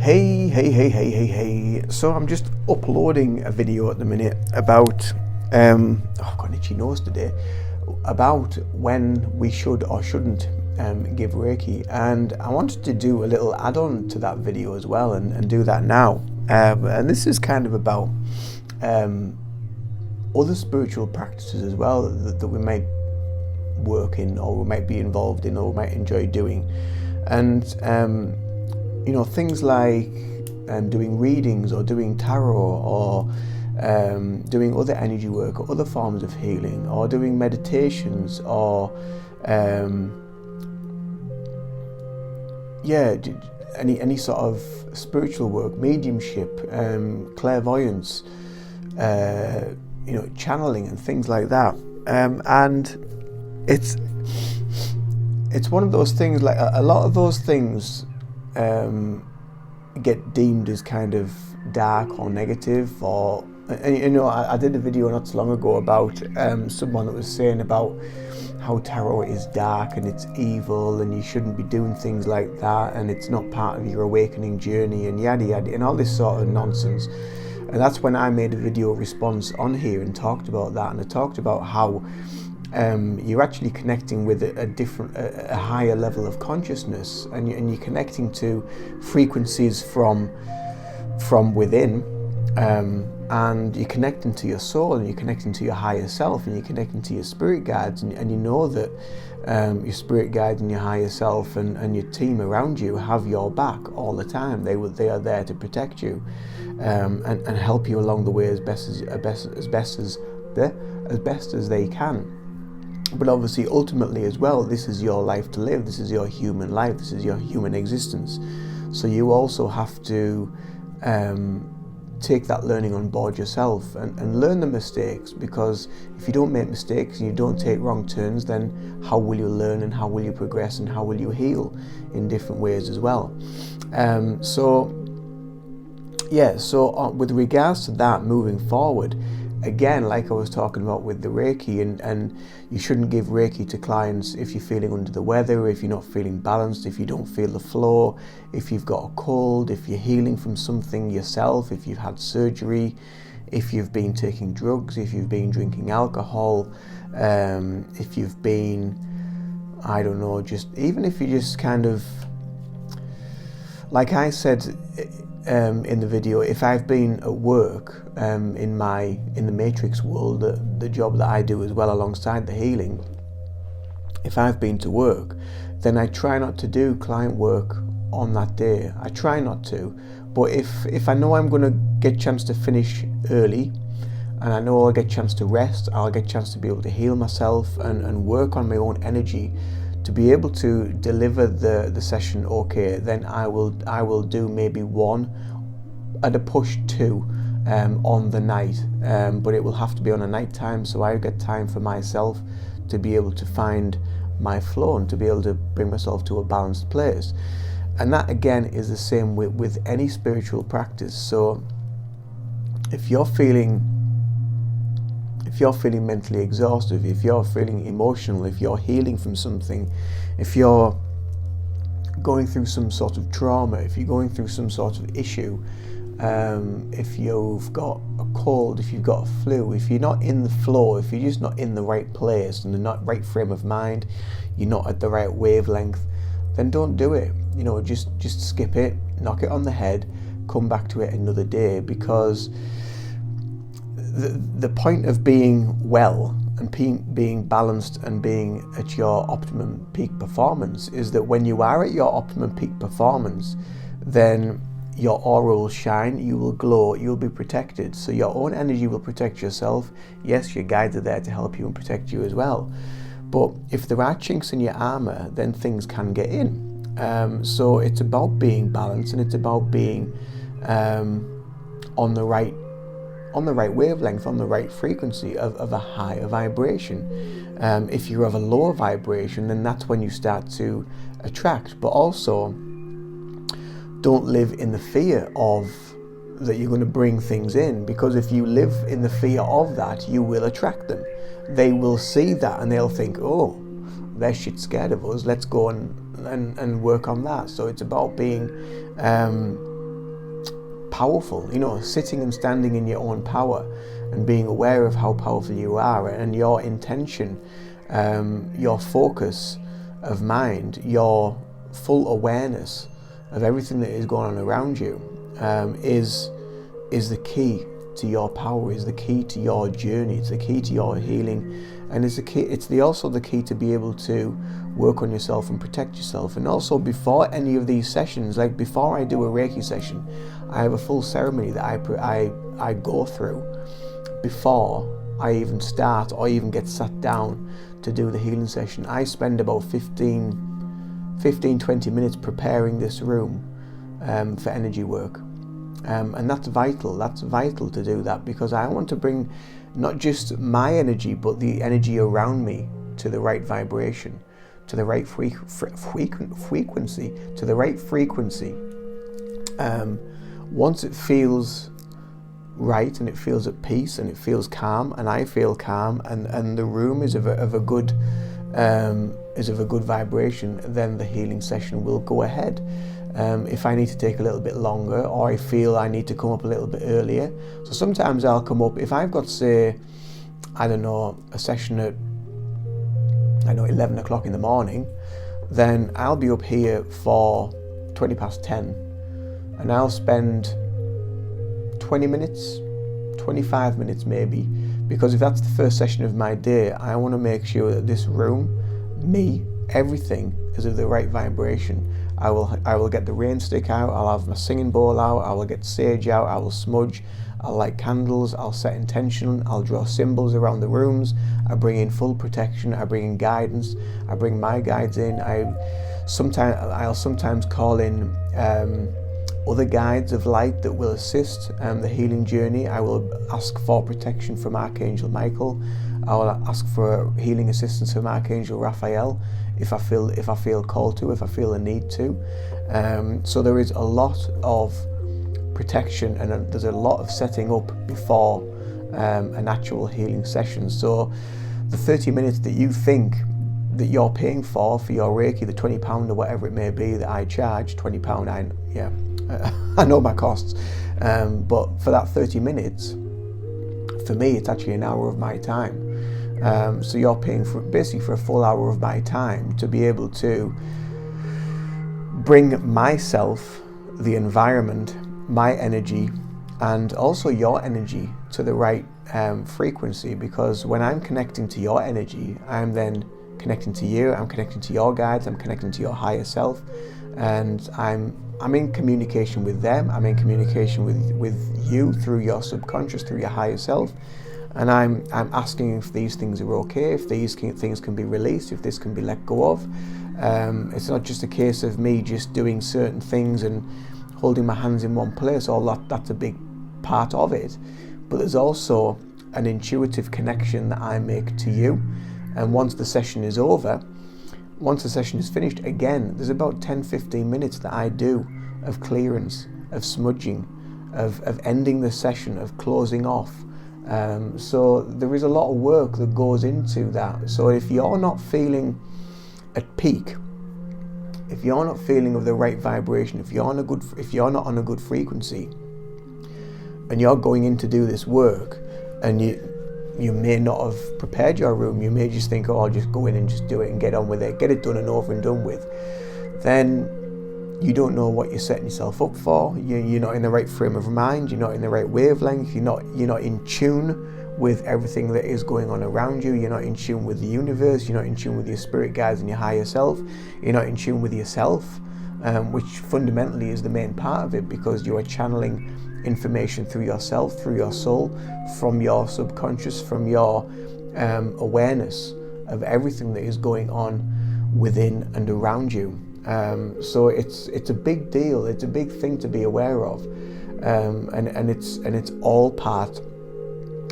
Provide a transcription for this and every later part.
Hey. So I'm just uploading a video at the minute about, I've got an itchy nose today, about when we should or shouldn't give Reiki. And I wanted to do a little add-on to that video as well and do that now. And this is kind of about other spiritual practices as well that we might work in, or we might be involved in, or we might enjoy doing. And things like doing readings or doing tarot or doing other energy work or other forms of healing, or doing meditations, or any sort of spiritual work, mediumship, clairvoyance, channeling and things like that. And it's one of those things, like a lot of those things get deemed as kind of dark or negative, or I did a video not so long ago about someone that was saying about how tarot is dark and it's evil and you shouldn't be doing things like that and it's not part of your awakening journey and yada yada and all this sort of nonsense. And that's when I made a video response on here and talked about that, and I talked about how you're actually connecting with a higher level of consciousness, and you're connecting to frequencies from within, and you're connecting to your soul, and you're connecting to your higher self, and you're connecting to your spirit guides, and you know that your spirit guides and your higher self and your team around you have your back all the time. They are there to protect you and help you along the way as best as they can. But obviously, ultimately as well, this is your life to live. This is your human life. This is your human existence. So you also have to take that learning on board yourself and learn the mistakes, because if you don't make mistakes and you don't take wrong turns, then how will you learn, and how will you progress, and how will you heal in different ways as well? So with regards to that, moving forward, again, like I was talking about with the Reiki, and you shouldn't give Reiki to clients if you're feeling under the weather, if you're not feeling balanced, if you don't feel the flow, if you've got a cold, if you're healing from something yourself, if you've had surgery, if you've been taking drugs, if you've been drinking alcohol, if you've been, I don't know, even if you just kind of, like I said in the video, if I've been at work in the matrix world, the job that I do as well alongside the healing, if I've been to work, then I try not to do client work on that day. I try not to, but if I know I'm going to get a chance to finish early, and I know I'll get a chance to rest, I'll get a chance to be able to heal myself and work on my own energy to be able to deliver the session okay, then I will do maybe one, at a push two, on the night, but it will have to be on a night time, so I get time for myself to be able to find my flow and to be able to bring myself to a balanced place. And that again is the same with any spiritual practice. So if you're feeling mentally exhausted, if you're feeling emotional, if you're healing from something, if you're going through some sort of trauma, if you're going through some sort of issue, if you've got a cold, if you've got a flu, if you're not in the flow, if you're just not in the right place and the not right frame of mind, you're not at the right wavelength, then don't do it. Just skip it, knock it on the head, come back to it another day, because the point of being well and being balanced and being at your optimum peak performance is that when you are at your optimum peak performance, then your aura will shine, you will glow, you'll be protected. So your own energy will protect yourself. Yes, your guides are there to help you and protect you as well. But if there are chinks in your armor, then things can get in. So it's about being balanced, and it's about being on the right wavelength, on the right frequency of a higher vibration. If you're of a lower vibration, then that's when you start to attract. But also, don't live in the fear of that you're going to bring things in, because if you live in the fear of that, you will attract them. They will see that and they'll think, oh, they're shit scared of us, let's go and work on that. So it's about being powerful, sitting and standing in your own power and being aware of how powerful you are, and your intention, your focus of mind, your full awareness of everything that is going on around you, is the key to your power, is the key to your journey, it's the key to your healing, and it's also the key to be able to work on yourself and protect yourself. And also, before any of these sessions, like before I do a Reiki session, I have a full ceremony that I go through before I even start or even get sat down to do the healing session. I spend about 15-20 minutes preparing this room for energy work. And that's vital to do that, because I want to bring not just my energy but the energy around me to the right vibration, to the right frequency, to the right frequency. Once it feels right and it feels at peace and it feels calm and I feel calm and the room is of a good vibration, then the healing session will go ahead. If I need to take a little bit longer, or I feel I need to come up a little bit earlier, so sometimes I'll come up, if I've got, say, I don't know, a session at 11 o'clock in the morning, then I'll be up here for 20 past 10 and I'll spend 20 minutes, 25 minutes maybe, because if that's the first session of my day, I want to make sure that this room, me, everything is of the right vibration. I will get the rain stick out, I'll have my singing bowl out, I will get sage out, I will smudge, I'll light candles, I'll set intention, I'll draw symbols around the rooms, I bring in full protection, I bring in guidance, I bring my guides in, I'll sometimes call in other guides of light that will assist the healing journey. I will ask for protection from Archangel Michael. I will ask for healing assistance from Archangel Raphael if I feel called to, if I feel a need to. So there is a lot of protection and there's a lot of setting up before an actual healing session. So the 30 minutes that you think that you're paying for your Reiki, the £20 or whatever it may be that I charge, £20, I know my costs, but for that 30 minutes, for me it's actually an hour of my time. So you're paying basically for a full hour of my time to be able to bring myself, the environment, my energy, and also your energy to the right frequency, because when I'm connecting to your energy, I'm then connecting to you, I'm connecting to your guides, I'm connecting to your higher self, and I'm in communication with them, I'm in communication with you through your subconscious, through your higher self, and I'm asking if these things are okay, if these things can be released, if this can be let go of. It's not just a case of me just doing certain things and holding my hands in one place, all that's a big part of it, but there's also an intuitive connection that I make to you. And once the session is over, once the session is finished, again, there's about 10-15 minutes that I do of clearance, of smudging, of ending the session, of closing off. So there is a lot of work that goes into that. So if you're not feeling at peak, if you're not feeling of the right vibration, if you're not on a good frequency, and you're going in to do this work, and you may not have prepared your room, you may just think, oh, I'll just go in and just do it and get on with it, get it done and over and done with, then you don't know what you're setting yourself up for. You're not in the right frame of mind, you're not in the right wavelength, you're not in tune with everything that is going on around you, you're not in tune with the universe, you're not in tune with your spirit guides and your higher self, you're not in tune with yourself, which fundamentally is the main part of it, because you are channeling information through yourself, through your soul, from your subconscious, from your awareness of everything that is going on within and around you. So it's a big deal, it's a big thing to be aware of, and it's all part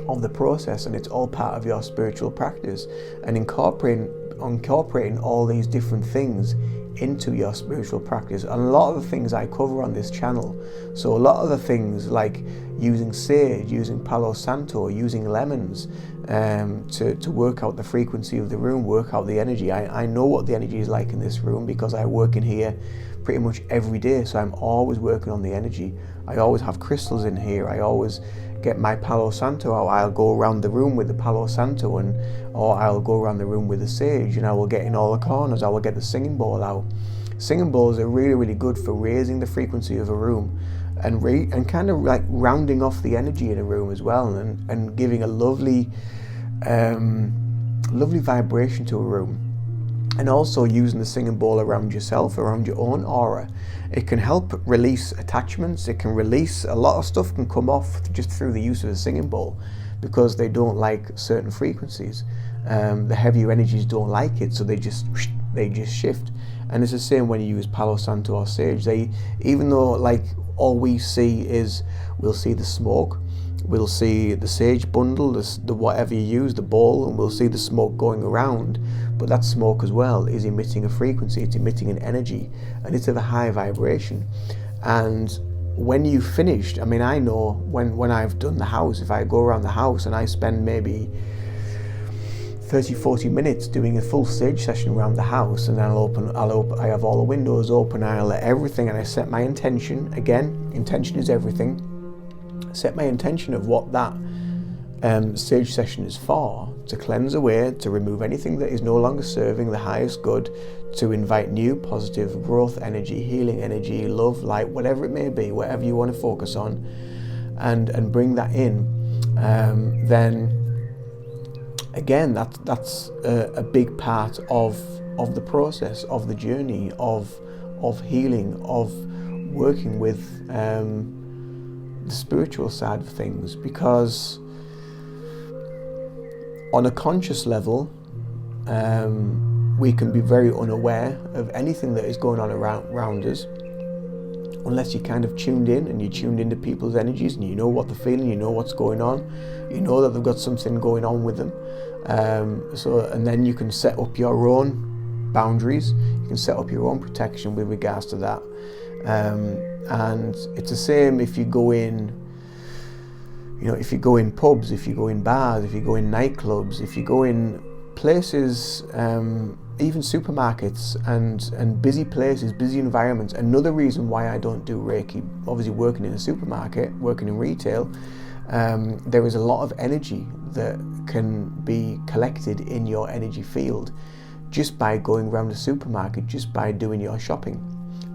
of the process, and it's all part of your spiritual practice, and incorporating all these different things into your spiritual practice. And a lot of the things I cover on this channel, so a lot of the things like using sage, using Palo Santo, using lemons to work out the frequency of the room, work out the energy. I know what the energy is like in this room because I work in here pretty much every day, so I'm always working on the energy. I always have crystals in here. I always get my Palo Santo out. I'll go around the room with the Palo Santo, or I'll go around the room with the sage, and I will get in all the corners. I will get the singing bowl out. Singing bowls are really, really good for raising the frequency of a room, and kind of like rounding off the energy in a room as well, and giving a lovely vibration to a room. And also using the singing bowl around yourself, around your own aura. It can help release attachments. It can release a lot of stuff, can come off just through the use of a singing bowl, because they don't like certain frequencies. The heavier energies don't like it, so they just shift. And it's the same when you use Palo Santo or sage. Even though like all we see is, we'll see the smoke, we'll see the sage bundle, the whatever you use, the bowl, and we'll see the smoke going around. But that smoke as well is emitting a frequency, it's emitting an energy, and it's of a high vibration. And when you've finished, I mean, I know when I've done the house, if I go around the house and I spend maybe 30-40 minutes doing a full sage session around the house, and then I have all the windows open, I let everything, and I set my intention. Again, intention is everything. Set my intention of what that sage session is for, to cleanse away, to remove anything that is no longer serving the highest good, to invite new positive growth energy, healing energy, love, light, whatever it may be, whatever you want to focus on, and bring that in. Then again, that's a big part of the process, of the journey, of healing, of working with the spiritual side of things. Because on a conscious level, we can be very unaware of anything that is going on around us, unless you kind of tuned in, and you tuned into people's energies, and you know what they're feeling, you know what's going on, you know that they've got something going on with them. And then you can set up your own boundaries, you can set up your own protection with regards to that. And it's the same if you go in, if you go in pubs, if you go in bars, if you go in nightclubs, if you go in places, even supermarkets and busy places, busy environments. Another reason why I don't do Reiki, obviously working in a supermarket, working in retail, there is a lot of energy that can be collected in your energy field just by going around the supermarket, just by doing your shopping.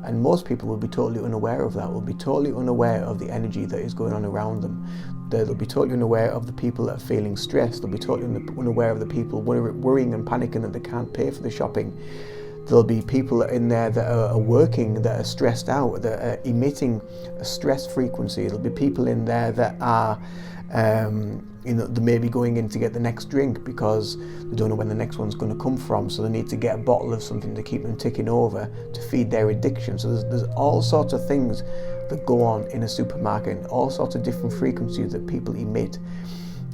And most people will be totally unaware of that, will be totally unaware of the energy that is going on around them. They'll be totally unaware of the people that are feeling stressed. They'll be totally unaware of the people worrying and panicking that they can't pay for the shopping. There'll be people in there that are working, that are stressed out, that are emitting a stress frequency. There'll be people in there that are, they may be going in to get the next drink because they don't know when the next one's going to come from, so they need to get a bottle of something to keep them ticking over to feed their addiction. So there's all sorts of things that go on in a supermarket, and all sorts of different frequencies that people emit.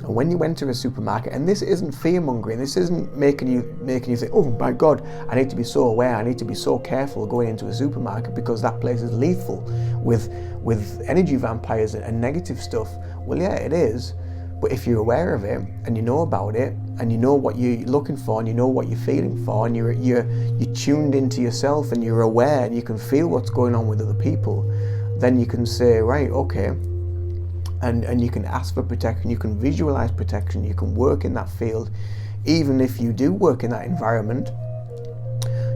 And when you enter a supermarket, and this isn't fear-mongering, this isn't making you think, oh my God, I need to be so aware, I need to be so careful going into a supermarket because that place is lethal with energy vampires and negative stuff. Well, yeah, it is. But if you're aware of it, and you know about it, and you know what you're looking for, and you know what you're feeling for, and you're tuned into yourself, and you're aware, and you can feel what's going on with other people, then you can say, right, okay, and you can ask for protection, you can visualize protection, you can work in that field. Even if you do work in that environment,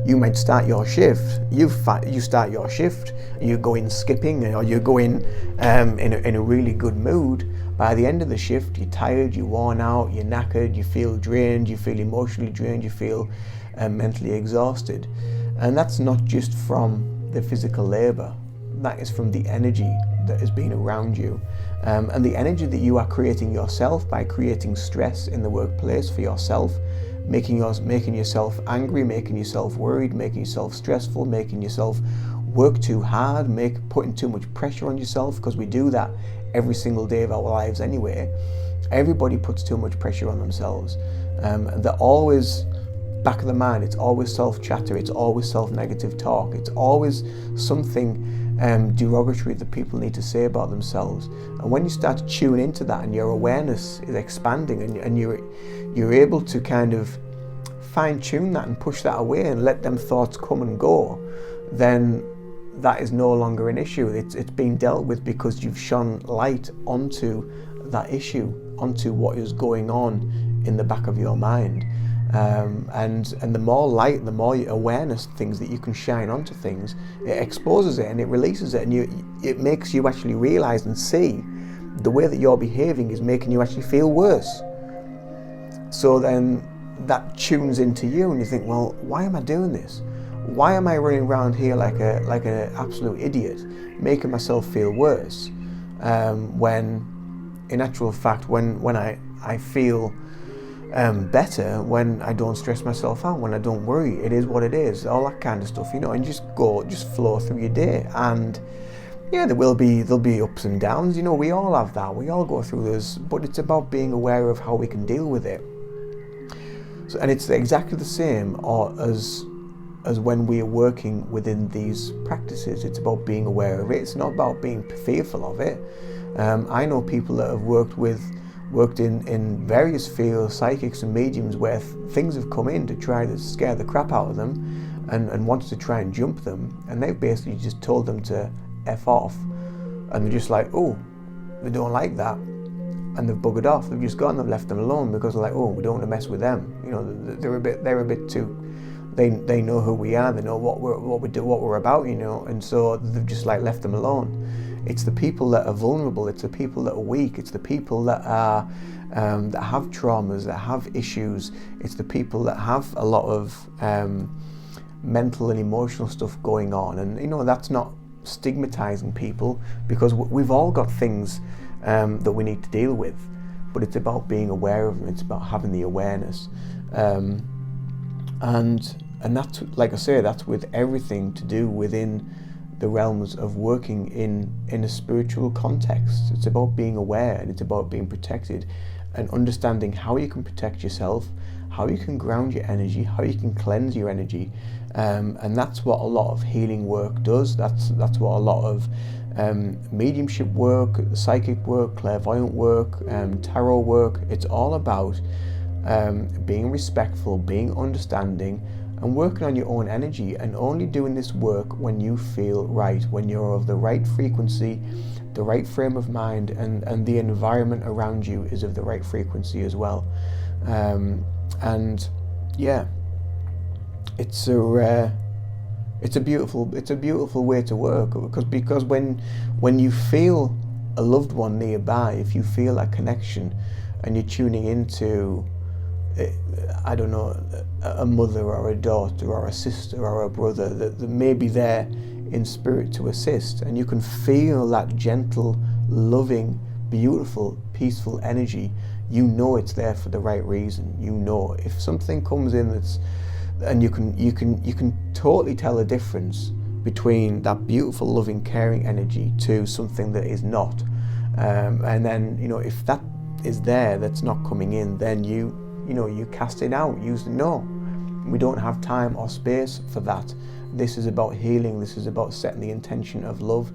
you might start your shift, you start your shift, you go in skipping, or you go in a really good mood. By the end of the shift, you're tired, you're worn out, you're knackered, you feel drained, you feel emotionally drained, you feel mentally exhausted. And that's not just from the physical labor, that is from the energy that has been around you. And the energy that you are creating yourself by creating stress in the workplace for yourself, making yourself angry, making yourself worried, making yourself stressful, making yourself work too hard, putting too much pressure on yourself, because we do that every single day of our lives anyway. Everybody puts too much pressure on themselves. They're always, back of the mind, it's always self-chatter, it's always self-negative talk, it's always something derogatory that people need to say about themselves. And when you start to tune into that, and your awareness is expanding, and you're able to kind of fine-tune that and push that away and let them thoughts come and go, then that is no longer an issue. It's been dealt with because you've shone light onto that issue, onto what is going on in the back of your mind. And the more light, the more awareness, things that you can shine onto things, it exposes it and it releases it, and it makes you actually realize and see the way that you're behaving is making you actually feel worse. So then that tunes into you, and you think, well, why am I doing this? Why am I running around here like an absolute idiot, making myself feel worse? When in actual fact, when I feel better, when I don't stress myself out, when I don't worry, it is what it is, all that kind of stuff, and just flow through your day. And yeah, there'll be ups and downs, we all have that, we all go through this, but it's about being aware of how we can deal with it. So, and it's exactly the same as when we are working within these practices. It's about being aware of it. It's not about being fearful of it. I know people that have worked in various fields, psychics and mediums, where things have come in to try to scare the crap out of them and wanted to try and jump them, and they've basically just told them to F off, and they're just like, oh, they don't like that, and they've buggered off. They've just gone and left them alone because they're like, oh, we don't want to mess with them. They're a bit too. They know who we are. They know what we're about. And so they've just like left them alone. It's the people that are vulnerable. It's the people that are weak. It's the people that are that have traumas, that have issues. It's the people that have a lot of mental and emotional stuff going on. And that's not stigmatizing people, because we've all got things that we need to deal with, but it's about being aware of them. It's about having the awareness, and that's, like I say, that's with everything to do within the realms of working in a spiritual context. It's about being aware, and it's about being protected and understanding how you can protect yourself, how you can ground your energy, how you can cleanse your energy, and that's what a lot of healing work does. That's what a lot of mediumship work, psychic work, clairvoyant work, tarot work, it's all about being respectful, being understanding, and working on your own energy, and only doing this work when you feel right, when you're of the right frequency, the right frame of mind, and the environment around you is of the right frequency as well. And yeah, it's a beautiful way to work, because when you feel a loved one nearby, if you feel that connection and you're tuning into, I don't know, a mother or a daughter or a sister or a brother that may be there in spirit to assist, and you can feel that gentle, loving, beautiful, peaceful energy, it's there for the right reason. If something comes in and you can totally tell the difference between that beautiful, loving, caring energy to something that is not, and then if that is there, that's not coming in, then you cast it out. We don't have time or space for that. This is about healing. This is about setting the intention of love,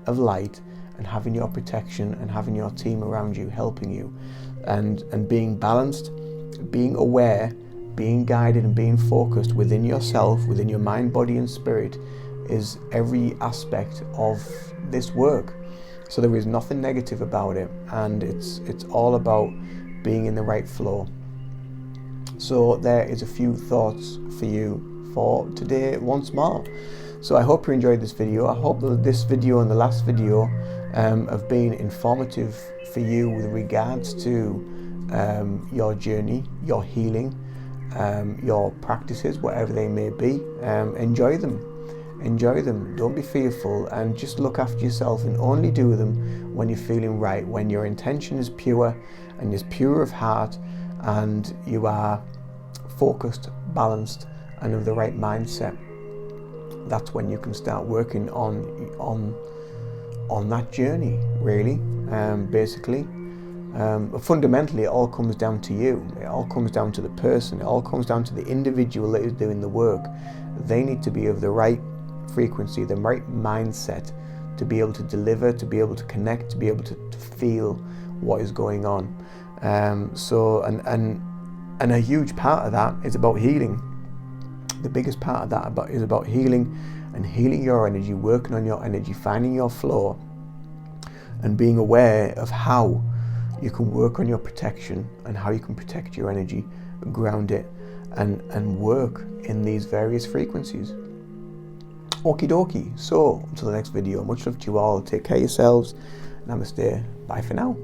of light, and having your protection and having your team around you helping you, and being balanced, being aware, being guided, and being focused within yourself, within your mind, body, and spirit, is every aspect of this work. So there is nothing negative about it, and it's all about being in the right flow. So there is a few thoughts for you for today once more. So I hope you enjoyed this video. I hope that this video and the last video have been informative for you with regards to your journey, your healing, your practices, whatever they may be. Enjoy them. Don't be fearful, and just look after yourself, and only do them when you're feeling right, when your intention is pure and is pure of heart, and you are focused, balanced, and of the right mindset. That's when you can start working on that journey, really. Basically, fundamentally, it all comes down to you. It all comes down to the person. It all comes down to the individual that is doing the work. They need to be of the right frequency, the right mindset, to be able to deliver, to be able to connect, to be able to feel what is going on. And a huge part of that is about healing. The biggest part of that is about healing and healing your energy, working on your energy, finding your flow, and being aware of how you can work on your protection and how you can protect your energy, ground it, and work in these various frequencies. Okie dokie. So until the next video, much love to you all. Take care of yourselves. Namaste. Bye for now.